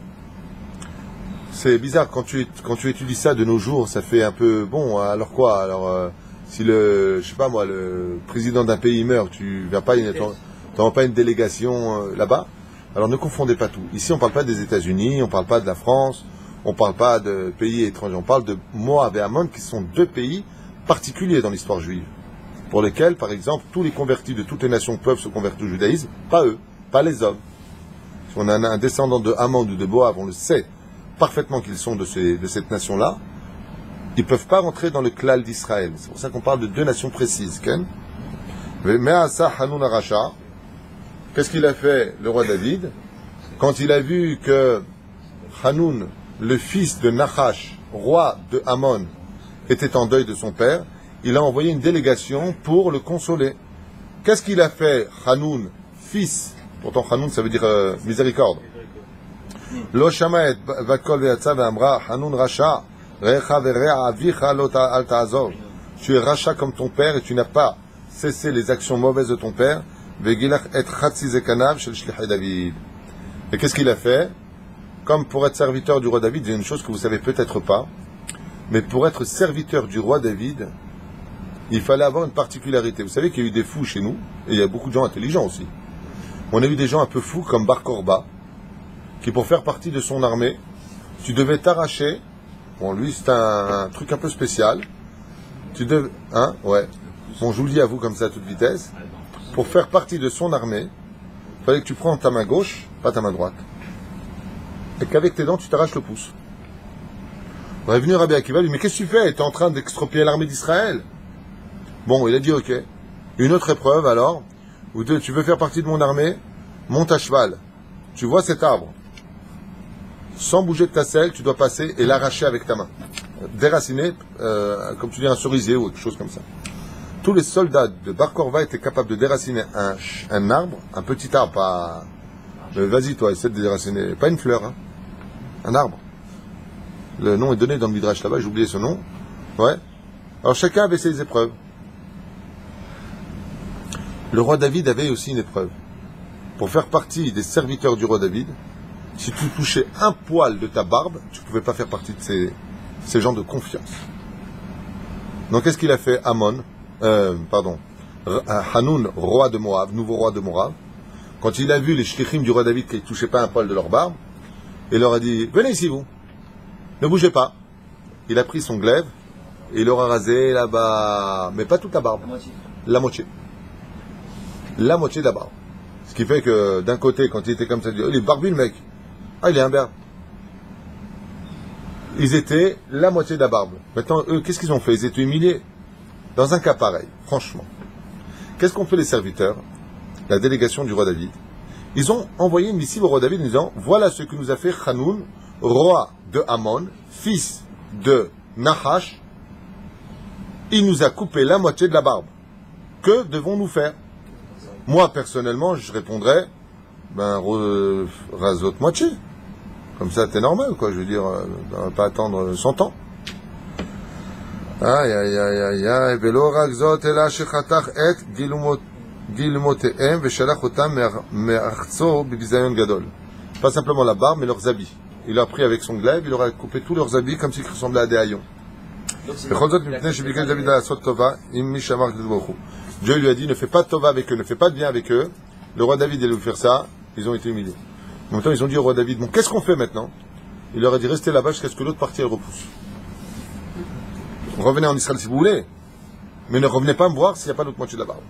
C'est bizarre, quand tu étudies ça de nos jours, ça fait un peu, bon, alors quoi? Alors, si le président d'un pays meurt, tu viens pas, t'envoies pas une délégation là-bas? Alors ne confondez pas tout. Ici, on parle pas des États-Unis, on parle pas de la France, on parle pas de pays étrangers, on parle de Moab et Ammon, qui sont deux pays particuliers dans l'histoire juive, pour lesquels, par exemple, tous les convertis de toutes les nations peuvent se convertir au judaïsme, pas eux. Pas les hommes. si on a un descendant de Hamon ou de Moab, on le sait parfaitement qu'ils sont de cette nation-là, ils ne peuvent pas rentrer dans le klal d'Israël. C'est pour ça qu'on parle de deux nations précises. Qu'est-ce qu'il a fait, le roi David, quand il a vu que Hanoun, le fils de Nachash, roi de Hamon, était en deuil de son père, il a envoyé une délégation pour le consoler. Qu'est-ce qu'il a fait, Hanoun, fils, pourtant Hanoun ça veut dire miséricorde. Lo shama et vakol ve'atza ve'amra, Hanoun racha, recha ve'rea avicha lo al ta'azor. Tu es racha comme ton père et tu n'as pas cessé les actions mauvaises de ton père. Ve'gilach et chatzi zekanav shel shlichei David. Et qu'est-ce qu'il a fait? Comme pour être serviteur du roi David, il y a une chose que vous savez peut-être pas, mais pour être serviteur du roi David, il fallait avoir une particularité. Vous savez qu'il y a eu des fous chez nous, et il y a beaucoup de gens intelligents aussi. On a eu des gens un peu fous comme Bar Korba, qui pour faire partie de son armée, tu devais t'arracher. Bon, lui c'est un truc un peu spécial. Tu devais, hein, ouais. Bon, je vous le dis à vous comme ça à toute vitesse. Pour faire partie de son armée, il fallait que tu prennes ta main gauche, pas ta main droite, et qu'avec tes dents tu t'arraches le pouce. On est venu Rabbi Akiva, lui, mais qu'est-ce que tu fais? Tu es en train d'extropier l'armée d'Israël. Bon, il a dit ok. Une autre épreuve alors, ou deux, tu veux faire partie de mon armée, monte à cheval. Tu vois cet arbre. Sans bouger de ta selle, tu dois passer et l'arracher avec ta main. Déraciner, comme tu dis, un cerisier ou quelque chose comme ça. Tous les soldats de Bar Korva étaient capables de déraciner un arbre, un petit arbre, pas... Vas-y toi, essaie de déraciner, pas une fleur, hein. Un arbre. Le nom est donné dans le Midrash là-bas, j'ai oublié ce nom. Ouais. Alors chacun avait ses épreuves. Le roi David avait aussi une épreuve. Pour faire partie des serviteurs du roi David, si tu touchais un poil de ta barbe, tu ne pouvais pas faire partie de ces gens de confiance. Donc qu'est-ce qu'il a fait Hanoun, roi de Moab, nouveau roi de Moab, quand il a vu les shlichim du roi David qui ne touchaient pas un poil de leur barbe, il leur a dit, venez ici vous, ne bougez pas. Il a pris son glaive et il leur a rasé là-bas, mais pas toute la barbe, la moitié. La moitié de la barbe. Ce qui fait que d'un côté, quand il était comme ça, il dit, oh, il est barbu le mec. Ah, il est imberbe. Ils étaient la moitié de la barbe. Maintenant, eux, qu'est-ce qu'ils ont fait? Ils étaient humiliés. Dans un cas pareil, franchement, qu'est-ce qu'ont fait les serviteurs, la délégation du roi David? Ils ont envoyé une missive au roi David en disant, voilà ce que nous a fait Hanoun, roi de Hamon, fils de Nahash. Il nous a coupé la moitié de la barbe. Que devons-nous faire? Moi, personnellement, je répondrais, rasote moitié. Comme ça, t'es normal, quoi. Je veux dire, on va pas attendre 100 ans. Aïe, aïe, aïe, aïe, aïe. Velo rakzot ela shechatach et gilmotehem veshalach otam me'artso bibizayon gadol. Pas simplement la barbe, mais leurs habits. Il a pris avec son glaive, il leur a coupé tous leurs habits comme s'ils ressemblaient à des haillons. Dieu lui a dit, ne fais pas de tova avec eux, ne fais pas de bien avec eux. Le roi David allait vous faire ça, ils ont été humiliés. En même temps, ils ont dit au roi David, bon, qu'est-ce qu'on fait maintenant? Il leur a dit, restez là-bas jusqu'à ce que l'autre partie elle repousse. Revenez en Israël si vous voulez, mais ne revenez pas me voir s'il n'y a pas l'autre moitié de la barbe.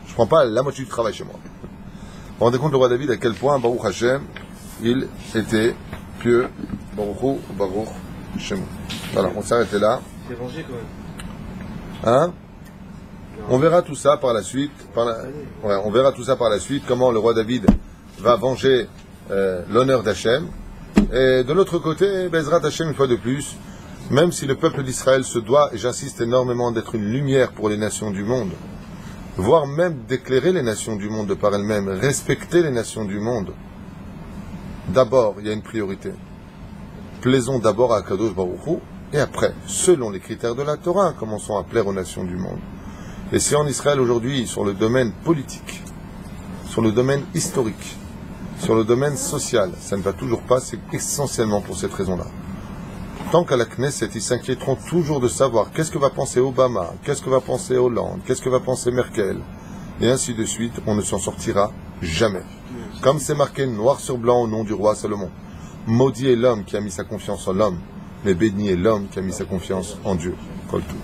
Je ne prends pas la moitié du travail chez moi. Vous vous rendez compte, le roi David, à quel point, Baruch Hashem, il était pieux. Baruch Hashem. Voilà, on s'arrêtait là. C'est rangé quand même. Hein? On verra tout ça par la suite. On verra tout ça par la suite, comment le roi David va venger l'honneur d'Hachem. Et de l'autre côté, Bezrat Hachem, une fois de plus, même si le peuple d'Israël se doit, et j'insiste énormément, d'être une lumière pour les nations du monde, voire même d'éclairer les nations du monde de par elles-mêmes, respecter les nations du monde, d'abord, il y a une priorité. Plaisons d'abord à Kadosh Baruch Hu, et après, selon les critères de la Torah, commençons à plaire aux nations du monde. Et si en Israël aujourd'hui, sur le domaine politique, sur le domaine historique, sur le domaine social, ça ne va toujours pas, c'est essentiellement pour cette raison-là. Tant qu'à la Knesset, ils s'inquiéteront toujours de savoir qu'est-ce que va penser Obama, qu'est-ce que va penser Hollande, qu'est-ce que va penser Merkel, et ainsi de suite, on ne s'en sortira jamais. Comme c'est marqué noir sur blanc au nom du roi Salomon. Maudit est l'homme qui a mis sa confiance en l'homme, mais béni est l'homme qui a mis sa confiance en Dieu. Kol Tov.